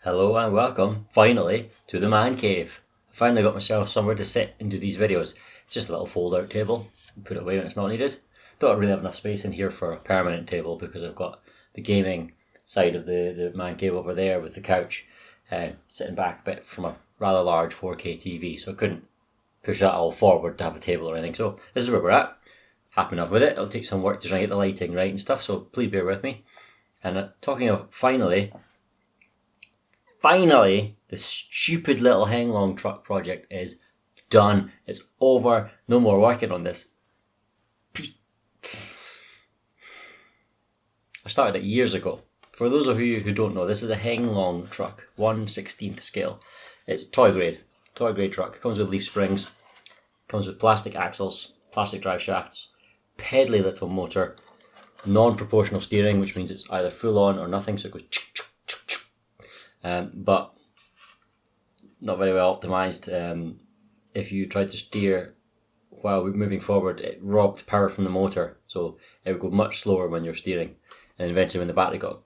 Hello and welcome, finally, to the man cave. I finally got myself somewhere to sit and do these videos. It's just a little fold-out table. Put it away when it's not needed. Don't really have enough space in here for a permanent table because I've got the gaming side of the man cave over there with the couch sitting back a bit from a rather large 4K TV, so I couldn't push that all forward to have a table or anything. So this is where we're at. Happy enough with it. It'll take some work to try and get the lighting right and stuff, so please bear with me. And talking of finally, the stupid little Heng long truck project is done. It's over. No more working on this. I started it years ago. For those of you who don't know, this is a Heng long truck, 1/16 scale. It's toy grade truck. It comes with leaf springs, comes with plastic axles, plastic drive shafts, pedally little motor, non-proportional steering, which means it's either full on or nothing, so it goes but not very well optimized. If you tried to steer while moving forward, it robbed power from the motor, so it would go much slower when you're steering, and eventually when the battery got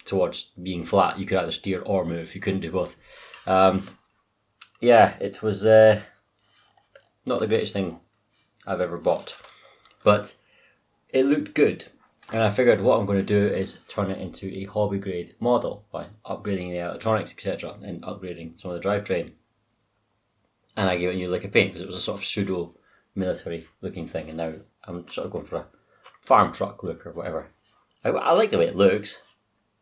towards being flat, you could either steer or move. You couldn't do both. Yeah, it was not the greatest thing I've ever bought, but it looked good. And I figured what I'm going to do is turn it into a hobby grade model by upgrading the electronics, etc., and upgrading some of the drivetrain. And I gave it a new lick of paint because it was a sort of pseudo military looking thing, and now I'm sort of going for a farm truck look or whatever. I like the way it looks,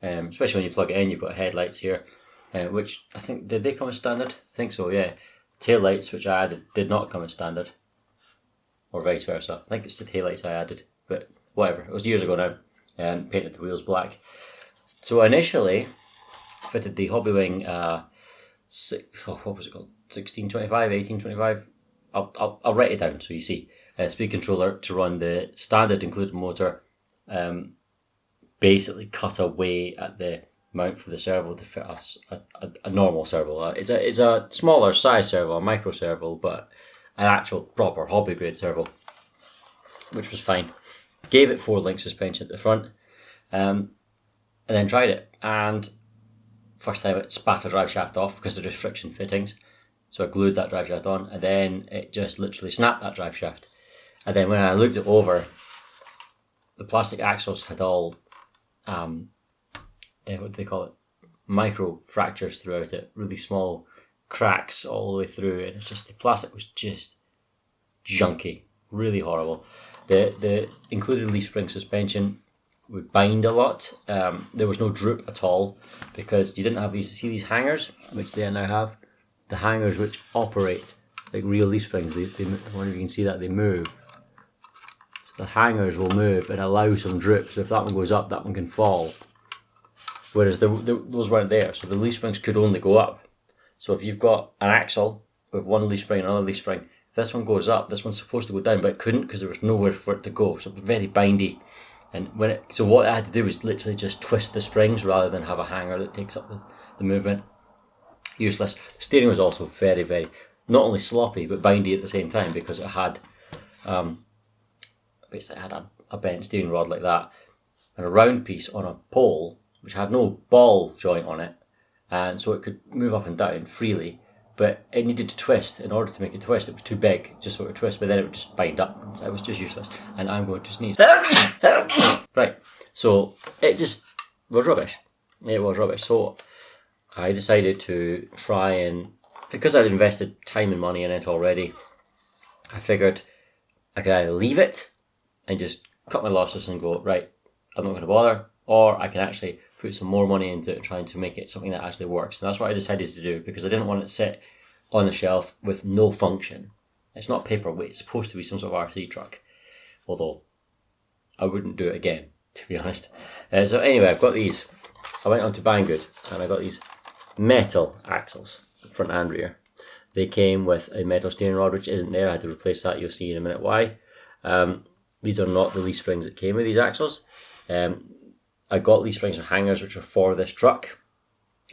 especially when you plug it in. You've got headlights here, which I think, did they come as standard? I think so, yeah. Tail lights, which I added, did not come as standard, or vice versa. I think it's the tail lights I added, but whatever, it was years ago now, and painted the wheels black. So I initially fitted the Hobbywing, what was it called, 1625, 1825, I'll write it down so you see, speed controller to run the standard included motor, basically cut away at the mount for the servo to fit a normal servo. It's a smaller size servo, a micro servo, but an actual proper hobby grade servo, which was fine. Gave it 4-link suspension at the front, and then tried it. And first time it spat a drive shaft off because there is friction fittings, so I glued that drive shaft on, and then it just literally snapped that drive shaft. And then when I looked it over, the plastic axles had all, what do they call it? Micro fractures throughout it, really small cracks all the way through, and it's just the plastic was just junky, really horrible. The included leaf spring suspension would bind a lot. There was no droop at all because you didn't have these hangers, which they now have. The hangers which operate like real leaf springs. I wonder if you can see that they move. The hangers will move and allow some droop. So if that one goes up, that one can fall. Whereas those weren't there, so the leaf springs could only go up. So if you've got an axle with one leaf spring and another leaf spring, this one goes up, this one's supposed to go down, but it couldn't because there was nowhere for it to go, so it was very bindy. And so what I had to do was literally just twist the springs rather than have a hanger that takes up the movement. Useless. The steering was also very, very, not only sloppy, but bindy at the same time because it had, basically it had a bent steering rod like that, and a round piece on a pole, which had no ball joint on it, and so it could move up and down freely. But it needed to twist. In order to make it twist, it was too big, just so it would twist, but then it would just bind up. It was just useless. And I'm going to sneeze. Right, so it just was rubbish. It was rubbish. So I decided to try and, because I'd invested time and money in it already, I figured I could either leave it and just cut my losses and go, right, I'm not going to bother, or I can actually put some more money into it, trying to make it something that actually works. And that's what I decided to do, because I didn't want it to sit on the shelf with no function. It's not paperweight, it's supposed to be some sort of RC truck, although I wouldn't do it again, to be honest. So anyway, I've got these. I went on to Banggood and I got these metal axles, front and rear. They came with a metal steering rod, which isn't there. I had to replace that. You'll see in a minute why. These are not the leaf springs that came with these axles. I got leaf springs and hangers which are for this truck,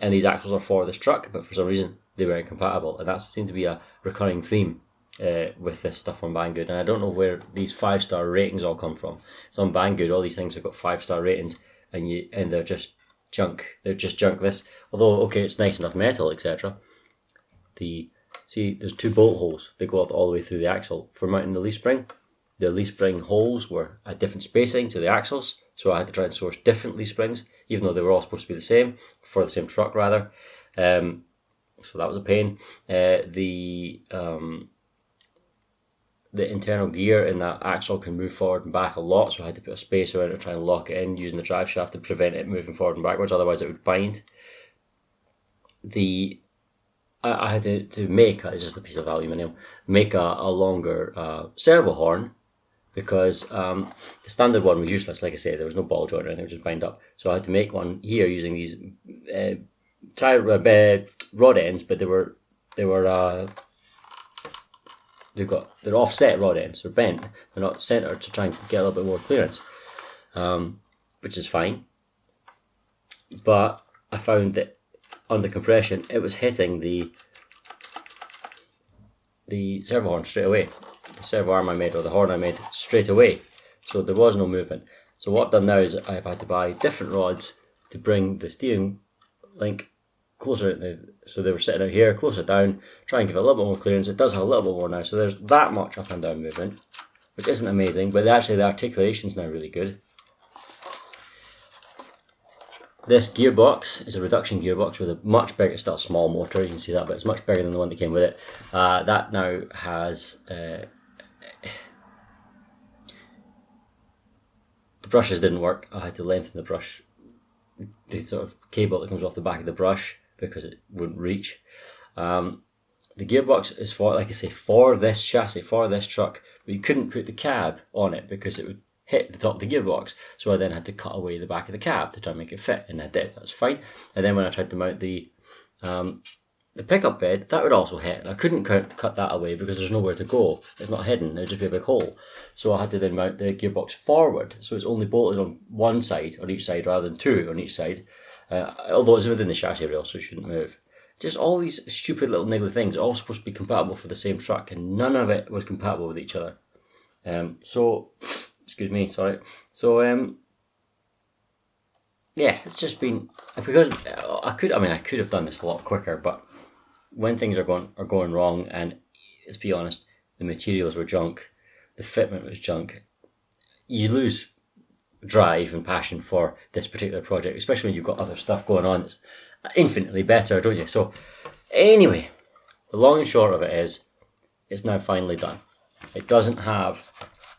and these axles are for this truck, but for some reason they weren't compatible, and that seemed to be a recurring theme with this stuff on Banggood. And I don't know where these 5-star ratings all come from. So on Banggood, all these things have got 5-star ratings, and they're just junk. They're just junk. This, although okay, it's nice enough metal, etc. See, there's 2 bolt holes. They go up all the way through the axle for mounting the leaf spring. The leaf spring holes were at different spacing to the axles, so I had to try and source different leaf springs, even though they were all supposed to be the same, for the same truck rather. So that was a pain. The internal gear in that axle can move forward and back a lot, so I had to put a space around it to try and lock it in using the drive shaft to prevent it moving forward and backwards, otherwise it would bind. I had to make, it's just a piece of aluminium, make a longer servo horn, because the standard one was useless. Like I say, there was no ball joint or anything, it was just bind up. So I had to make one here using these rod ends, but they're offset rod ends. They're bent. They're not centered to try and get a little bit more clearance, which is fine. But I found that under compression, it was hitting the servo horn straight away. The servo arm I made, or the horn I made, straight away. So there was no movement. So what I've done now is I've had to buy different rods to bring the steering link closer. So they were sitting out here, closer down, try and give it a little bit more clearance. It does have a little bit more now. So there's that much up and down movement, which isn't amazing, but actually the articulation's now really good. This gearbox is a reduction gearbox with a much bigger, still a small motor, you can see that, but it's much bigger than the one that came with it. That now has, the brushes didn't work. I had to lengthen the brush, the sort of cable that comes off the back of the brush, because it wouldn't reach. The gearbox is for, like I say, for this chassis, for this truck, but you couldn't put the cab on it because it would hit the top of the gearbox, so I then had to cut away the back of the cab to try and make it fit, and I did. That's fine. And then when I tried to mount the pickup bed, that would also hit, and I couldn't cut that away because there's nowhere to go. It's not hidden, there'd just be a big hole. So I had to then mount the gearbox forward, so it's only bolted on one side, on each side, rather than 2 on each side, although it's within the chassis rail, so it shouldn't move. Just all these stupid little niggly things are all supposed to be compatible for the same truck, and none of it was compatible with each other. Excuse me, sorry. So yeah, it's just been, because I could have done this a lot quicker, but when things are going wrong, and let's be honest, the materials were junk, the fitment was junk, you lose drive and passion for this particular project, especially when you've got other stuff going on that's infinitely better, don't you? So anyway, the long and short of it is, it's now finally done. It doesn't have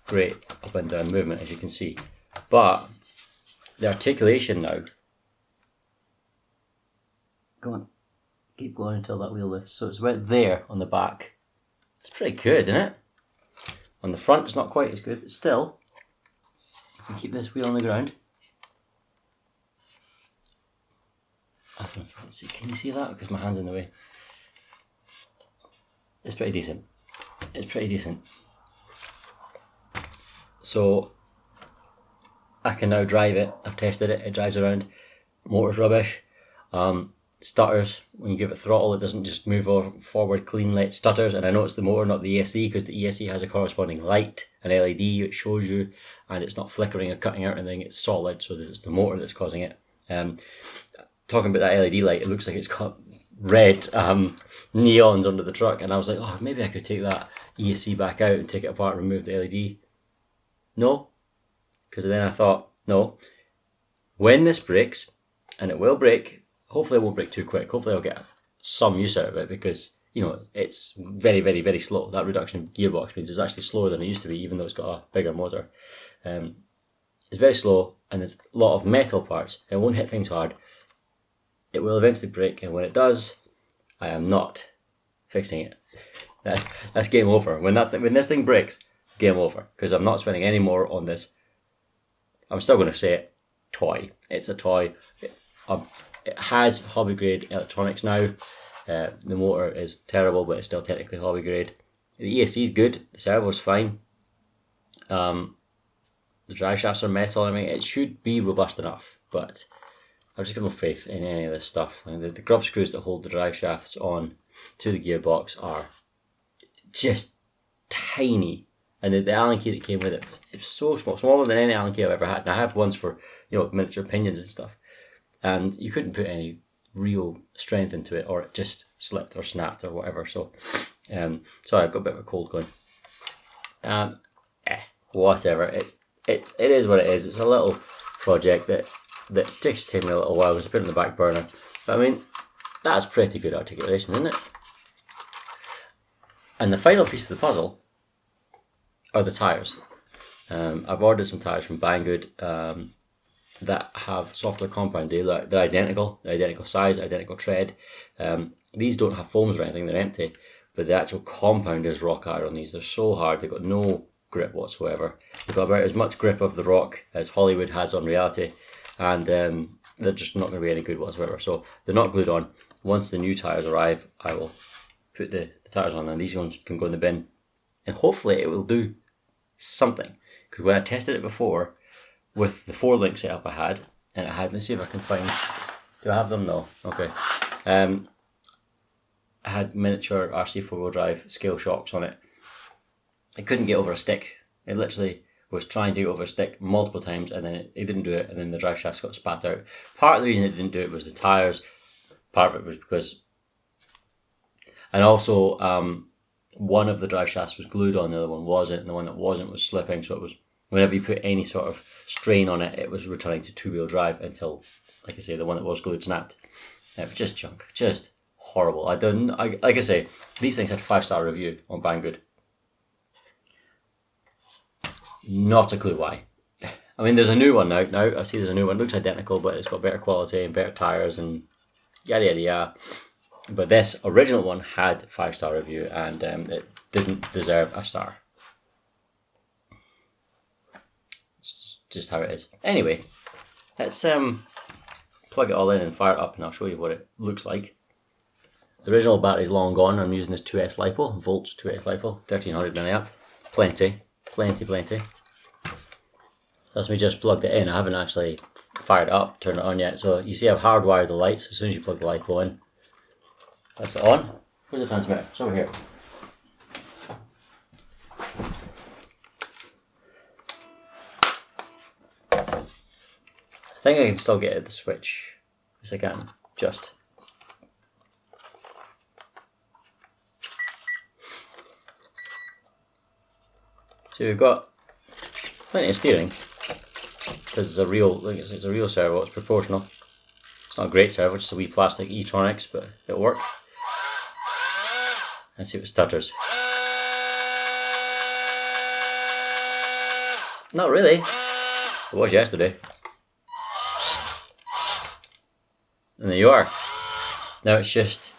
great up and down movement, as you can see, but the articulation now, go on, keep going until that wheel lifts, so it's right there on the back. It's pretty good, isn't it? On the front it's not quite as good, but still, if we keep this wheel on the ground, let's see, can you see that? Because my hand's in the way. It's pretty decent. It's pretty decent. So I can now drive it. I've tested it. It drives around. Motor's rubbish. Stutters. When you give it throttle, it doesn't just move forward cleanly. It stutters, and I know it's the motor, not the ESC, because the ESC has a corresponding light, an LED. It shows you, and it's not flickering or cutting out anything. It's solid, so it's the motor that's causing it. Talking about that LED light, it looks like it's got red neons under the truck, and I was like, oh, maybe I could take that ESC back out and take it apart and remove the LED. No, because then I thought, no, when this breaks, and it will break, hopefully it won't break too quick, hopefully I'll get some use out of it, because, you know, it's very, very, very slow. That reduction of gearbox means it's actually slower than it used to be, even though it's got a bigger motor. It's very slow, and there's a lot of metal parts. It won't hit things hard. It will eventually break, and when it does, I am not fixing it. That's game over. When this thing breaks, game over, because I'm not spending any more on this. I'm still going to say it, toy. It's a toy. It has hobby grade electronics now. The motor is terrible, but it's still technically hobby grade. The ESC is good. The servo's fine. The drive shafts are metal. I mean, it should be robust enough, but I've just got no faith in any of this stuff. I mean, the grub screws that hold the drive shafts on to the gearbox are just tiny. And the Allen key that came with it was so small, smaller than any Allen key I've ever had. And I have ones for, you know, miniature pinions and stuff. and you couldn't put any real strength into it, or it just slipped or snapped or whatever. So sorry, I've got a bit of a cold going. Whatever, it is what it is. It's a little project that just taking me a little while to put in the back burner. But I mean, that's pretty good articulation, isn't it? And the final piece of the puzzle are the tyres. I've ordered some tyres from Banggood that have softer compound. They're identical size, identical tread. These don't have foams or anything, they're empty, but the actual compound is rock hard on these. They're so hard, they've got no grip whatsoever. They've got about as much grip of the rock as Hollywood has on reality, and they're just not going to be any good whatsoever. So they're not glued on. Once the new tyres arrive, I will put the tyres on, and these ones can go in the bin, and hopefully it will do something. Because when I tested it before with the 4-link setup I had, and it had, let's see if I can find, do I have them? No, okay. I had miniature RC 4-wheel drive scale shocks on it. It couldn't get over a stick. It literally was trying to get over a stick multiple times, and then it didn't do it, and then the drive shafts got spat out. Part of the reason it didn't do it was the tyres. Part of it was because, and also one of the drive shafts was glued on, the other one wasn't, and the one that wasn't was slipping, so it was, whenever you put any sort of strain on it, it was returning to 2-wheel drive until, like I say, the one that was glued snapped. It was just junk, just horrible. Like I say, these things had 5-star review on Banggood. Not a clue why. I mean, there's a new one out now. I see there's a new one. It looks identical, but it's got better quality and better tyres and yada yada yada. But this original one had 5-star review, and it didn't deserve a star. It's just how it is. Anyway, let's plug it all in and fire it up, and I'll show you what it looks like. The original battery's long gone. I'm using this 2S LiPo, volts 2S LiPo, 1300 milliamp. Plenty. That's me just plugged it in. I haven't actually fired it up, turned it on yet. So you see I've hardwired the lights as soon as you plug the LiPo in. That's it on. Where's the transmitter? It's over here. I think I can still get at the switch. Yes, I can. Just. So we've got plenty of steering because it's a real servo. It's proportional. It's not a great servo, just a wee plastic e-tronics, but it'll work. Let's see if it stutters. Not really. It was yesterday. And there you are. Now it's just,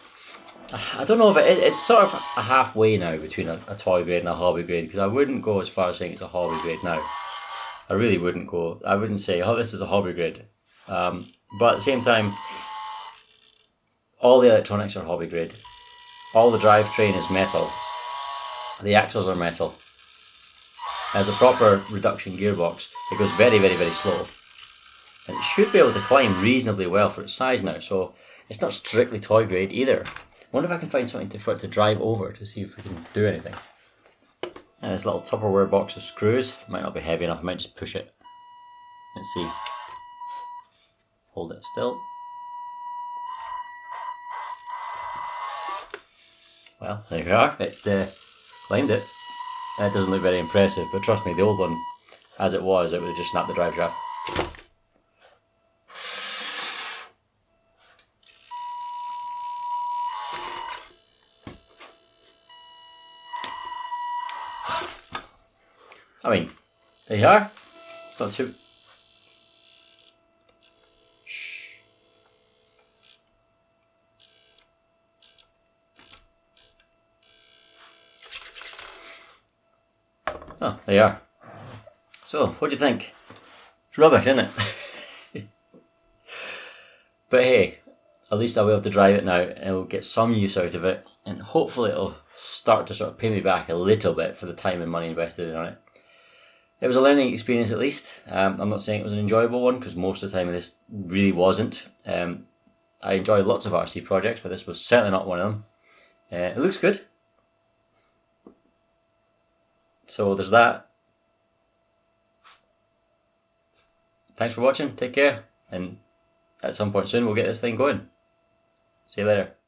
I don't know if it's sort of a halfway now between a toy grade and a hobby grade, because I wouldn't go as far as saying it's a hobby grade now. I really wouldn't go. I wouldn't say, oh, this is a hobby grade. But at the same time, all the electronics are hobby grade. All the drivetrain is metal. The axles are metal. As a proper reduction gearbox, it goes very, very, very slow. And it should be able to climb reasonably well for its size now, so it's not strictly toy grade either. I wonder if I can find something for it to drive over to see if we can do anything. And this little Tupperware box of screws, might not be heavy enough, I might just push it. Let's see. Hold it still. Well, there you are, it climbed it. It doesn't look very impressive, but trust me, the old one, as it was, it would have just snapped the drive shaft. I mean, there you are. It's not too... Shh. Oh, there you are. So, what do you think? It's rubbish, isn't it? But hey, at least I'll be able to drive it now and I'll get some use out of it, and hopefully it'll start to sort of pay me back a little bit for the time and money invested in it. It was a learning experience at least. I'm not saying it was an enjoyable one, because most of the time this really wasn't. I enjoy lots of RC projects, but this was certainly not one of them. It looks good. So there's that. Thanks for watching, take care, and at some point soon we'll get this thing going. See you later.